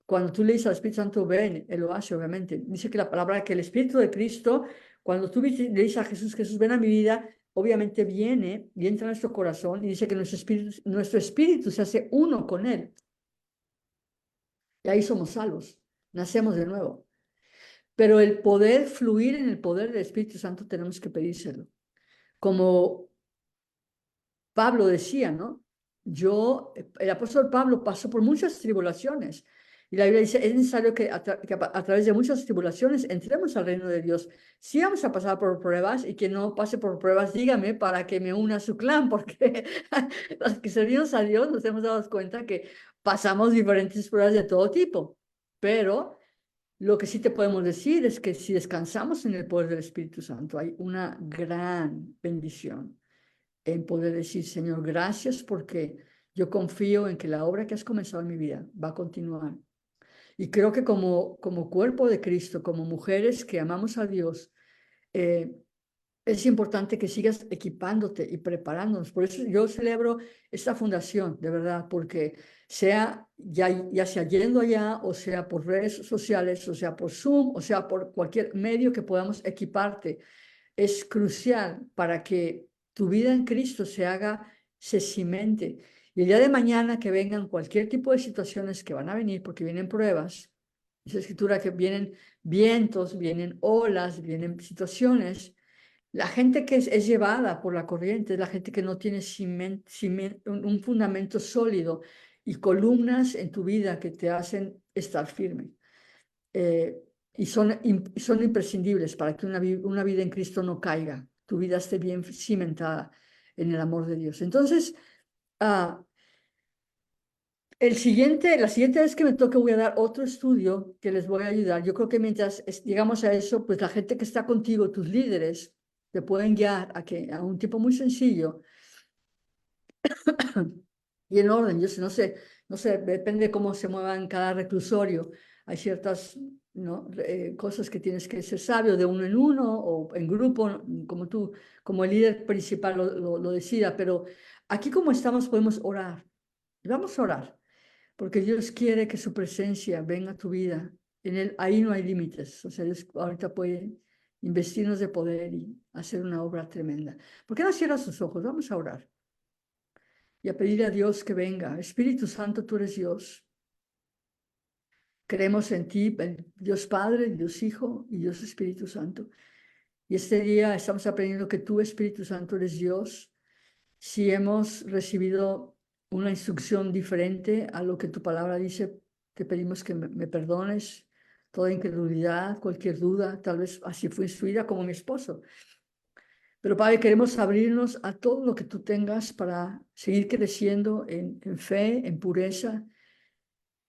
Cuando tú le dices al Espíritu Santo, ven, Él lo hace, obviamente. Dice que la palabra, que el Espíritu de Cristo, cuando tú le dices a Jesús, Jesús, ven a mi vida, obviamente viene y entra en nuestro corazón y dice que nuestro espíritu se hace uno con Él. Y ahí somos salvos, nacemos de nuevo. Pero el poder fluir en el poder del Espíritu Santo tenemos que pedírselo. Como Pablo decía, ¿no? El apóstol Pablo pasó por muchas tribulaciones. Y la Biblia dice, es necesario que a través de muchas tribulaciones entremos al reino de Dios. Sí vamos a pasar por pruebas y quien no pase por pruebas, dígame para que me una a su clan, porque los que servimos a Dios nos hemos dado cuenta que pasamos diferentes pruebas de todo tipo. Pero lo que sí te podemos decir es que si descansamos en el poder del Espíritu Santo, hay una gran bendición en poder decir, Señor, gracias porque yo confío en que la obra que has comenzado en mi vida va a continuar. Y creo que como cuerpo de Cristo, como mujeres que amamos a Dios, eh, es importante que sigas equipándote y preparándonos. Por eso yo celebro esta fundación, de verdad, porque ya sea yendo allá, o sea por redes sociales, o sea por Zoom, o sea por cualquier medio que podamos equiparte, es crucial para que tu vida en Cristo se cimente. Y el día de mañana que vengan cualquier tipo de situaciones que van a venir, porque vienen pruebas, dice la Escritura que vienen vientos, vienen olas, vienen situaciones. La gente que es llevada por la corriente es la gente que no tiene un fundamento sólido y columnas en tu vida que te hacen estar firme. Eh, son imprescindibles para que una vida en Cristo no caiga, tu vida esté bien cimentada en el amor de Dios. Entonces, ah, la siguiente vez que me toque voy a dar otro estudio que les voy a ayudar. Yo creo que mientras llegamos a eso, pues la gente que está contigo, tus líderes, te pueden guiar a un tipo muy sencillo y en orden. Yo sé, no sé, depende de cómo se mueva en cada reclusorio. Hay ciertas, ¿no? Cosas que tienes que ser sabio de uno en uno o en grupo, ¿no? Como tú, como el líder principal lo decida. Pero aquí como estamos podemos orar. Vamos a orar, porque Dios quiere que su presencia venga a tu vida. Ahí no hay límites. O sea, Dios ahorita puede investirnos de poder y hacer una obra tremenda. ¿Por qué no cierras tus ojos? Vamos a orar y a pedirle a Dios que venga. Espíritu Santo, tú eres Dios. Creemos en ti, el Dios Padre, Dios Hijo y Dios Espíritu Santo. Y este día estamos aprendiendo que tú, Espíritu Santo, eres Dios. Si hemos recibido una instrucción diferente a lo que tu palabra dice, te pedimos que me perdones toda incredulidad, cualquier duda. Tal vez así fue instruida como mi esposo. Pero Padre, queremos abrirnos a todo lo que tú tengas para seguir creciendo en fe, en pureza,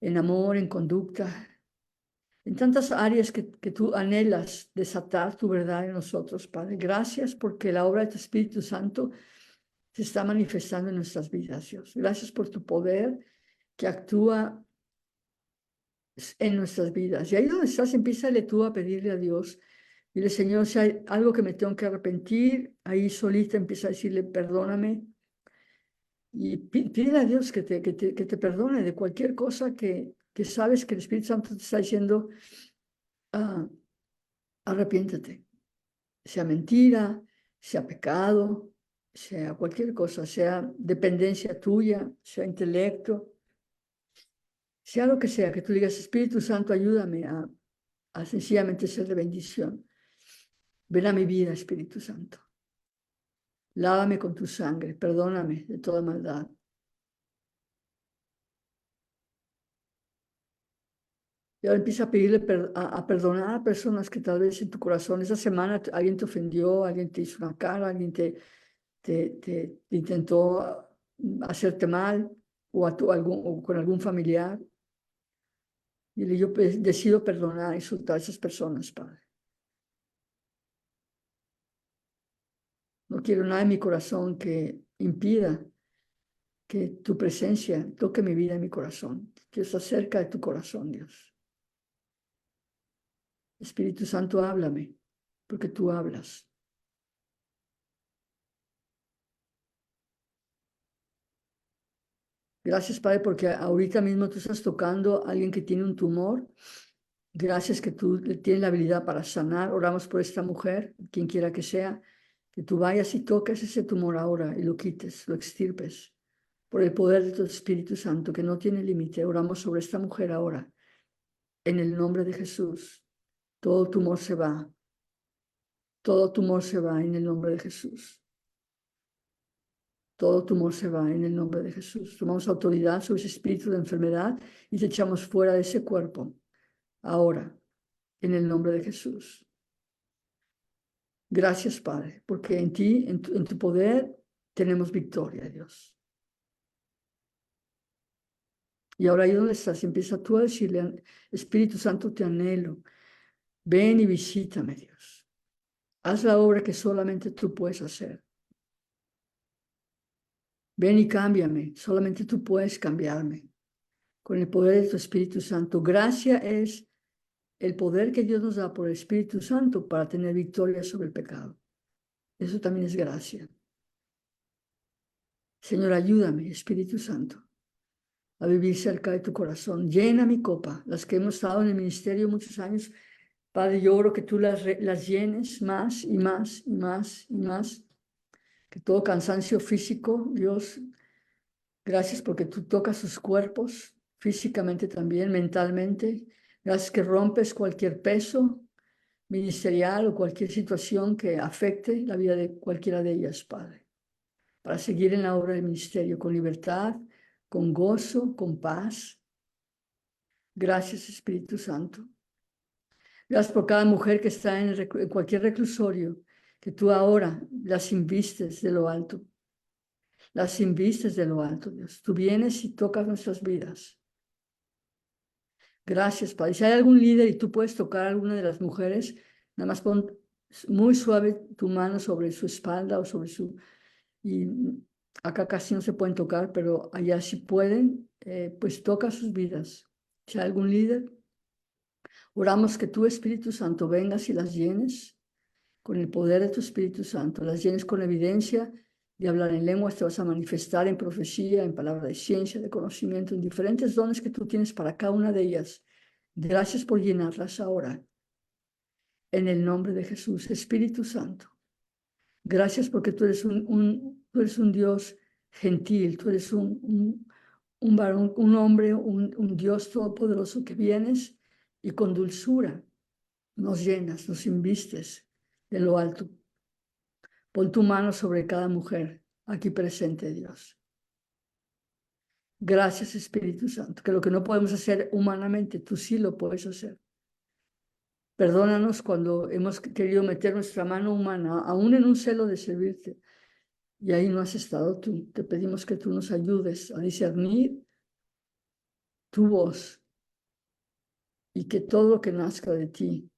en amor, en conducta, en tantas áreas que tú anhelas desatar tu verdad en nosotros, Padre. Gracias porque la obra de tu Espíritu Santo se está manifestando en nuestras vidas, Dios. Gracias por tu poder que actúa en nuestras vidas. Y ahí donde estás, empieza tú a pedirle a Dios. Dile, Señor, si hay algo que me tengo que arrepentir, ahí solita empieza a decirle, perdóname. Y pide a Dios que te perdone de cualquier cosa que sabes que el Espíritu Santo te está diciendo, ah, arrepiéntete. Sea mentira, sea pecado, sea cualquier cosa, sea dependencia tuya, sea intelecto, sea lo que sea, que tú digas, Espíritu Santo, ayúdame a sencillamente ser de bendición. Ven a mi vida, Espíritu Santo. Lávame con tu sangre, perdóname de toda maldad. Y ahora empieza a pedirle a perdonar a personas que tal vez en tu corazón esa semana alguien te ofendió, alguien te hizo una cara, alguien te intentó hacerte mal o con algún familiar. Y yo decido perdonar y soltar a esas personas, Padre. No quiero nada en mi corazón que impida que tu presencia toque mi vida en mi corazón. Quiero estar cerca de tu corazón, Dios. Espíritu Santo, háblame, porque tú hablas. Gracias, Padre, porque ahorita mismo tú estás tocando a alguien que tiene un tumor. Gracias que tú tienes la habilidad para sanar. Oramos por esta mujer, quien quiera que sea, que tú vayas y toques ese tumor ahora y lo quites, lo extirpes. Por el poder de tu Espíritu Santo, que no tiene límite. Oramos sobre esta mujer ahora. En el nombre de Jesús, todo tumor se va. Todo tumor se va en el nombre de Jesús. Todo tumor se va en el nombre de Jesús. Tomamos autoridad sobre ese espíritu de enfermedad y te echamos fuera de ese cuerpo. Ahora, en el nombre de Jesús. Gracias, Padre, porque en ti, en tu poder, tenemos victoria, Dios. Y ahora ahí donde estás, empieza tú a decirle, Espíritu Santo, te anhelo. Ven y visítame, Dios. Haz la obra que solamente tú puedes hacer. Ven y cámbiame. Solamente tú puedes cambiarme. Con el poder de tu Espíritu Santo. Gracia es el poder que Dios nos da por el Espíritu Santo para tener victoria sobre el pecado. Eso también es gracia. Señor, ayúdame, Espíritu Santo, a vivir cerca de tu corazón. Llena mi copa, las que hemos estado en el ministerio muchos años. Padre, yo oro que tú las llenes más y más y más y más. Que todo cansancio físico, Dios, gracias porque tú tocas sus cuerpos físicamente también, mentalmente. Gracias que rompes cualquier peso ministerial o cualquier situación que afecte la vida de cualquiera de ellas, Padre, para seguir en la obra del ministerio con libertad, con gozo, con paz. Gracias, Espíritu Santo. Gracias por cada mujer que está en cualquier reclusorio, que tú ahora las invistes de lo alto. Las invistes de lo alto, Dios. Tú vienes y tocas nuestras vidas. Gracias, Padre. Si hay algún líder y tú puedes tocar a alguna de las mujeres, nada más pon muy suave tu mano sobre su espalda o sobre su... Y acá casi no se pueden tocar, pero allá sí pueden, pues toca sus vidas. Si hay algún líder, oramos que tu Espíritu Santo vengas y las llenes con el poder de tu Espíritu Santo, las llenes con evidencia de hablar en lenguas, te vas a manifestar en profecía, en palabra de ciencia, de conocimiento, en diferentes dones que tú tienes para cada una de ellas. Gracias por llenarlas ahora. En el nombre de Jesús, Espíritu Santo. Gracias porque tú eres tú eres un Dios gentil, tú eres un varón, un hombre, un Dios todopoderoso que vienes y con dulzura nos llenas, nos invistes de lo alto. Pon tu mano sobre cada mujer aquí presente, Dios. Gracias, Espíritu Santo, que lo que no podemos hacer humanamente, tú sí lo puedes hacer. Perdónanos cuando hemos querido meter nuestra mano humana, aún en un celo de servirte, y ahí no has estado tú. Te pedimos que tú nos ayudes a discernir tu voz y que todo lo que nazca de ti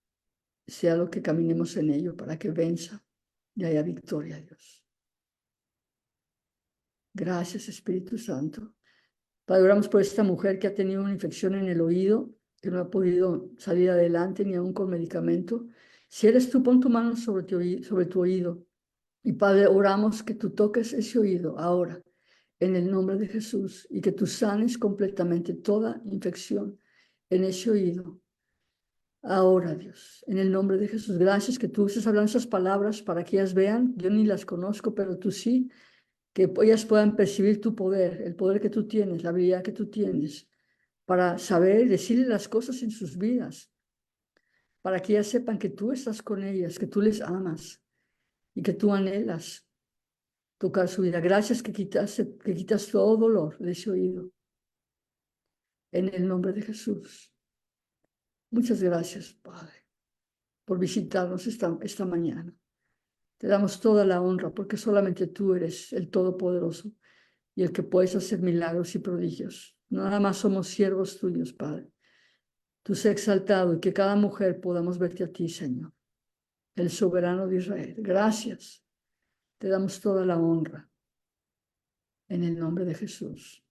sea lo que caminemos en ello para que venza y haya victoria, Dios. Gracias, Espíritu Santo. Padre, oramos por esta mujer que ha tenido una infección en el oído, que no ha podido salir adelante ni aún con medicamento. Si eres tú, pon tu mano sobre tu oído. Y Padre, oramos que tú toques ese oído ahora, en el nombre de Jesús, y que tú sanes completamente toda infección en ese oído. Ahora, Dios, en el nombre de Jesús, gracias que tú estés hablando esas palabras para que ellas vean. Yo ni las conozco, pero tú sí, que ellas puedan percibir tu poder, el poder que tú tienes, la habilidad que tú tienes, para saber y decirle las cosas en sus vidas, para que ellas sepan que tú estás con ellas, que tú les amas y que tú anhelas tocar su vida. Gracias que quitas todo dolor de ese oído. En el nombre de Jesús. Muchas gracias, Padre, por visitarnos esta mañana. Te damos toda la honra porque solamente tú eres el Todopoderoso y el que puedes hacer milagros y prodigios. Nada más somos siervos tuyos, Padre. Tú sé exaltado y que cada mujer podamos verte a ti, Señor, el soberano de Israel. Gracias. Te damos toda la honra en el nombre de Jesús.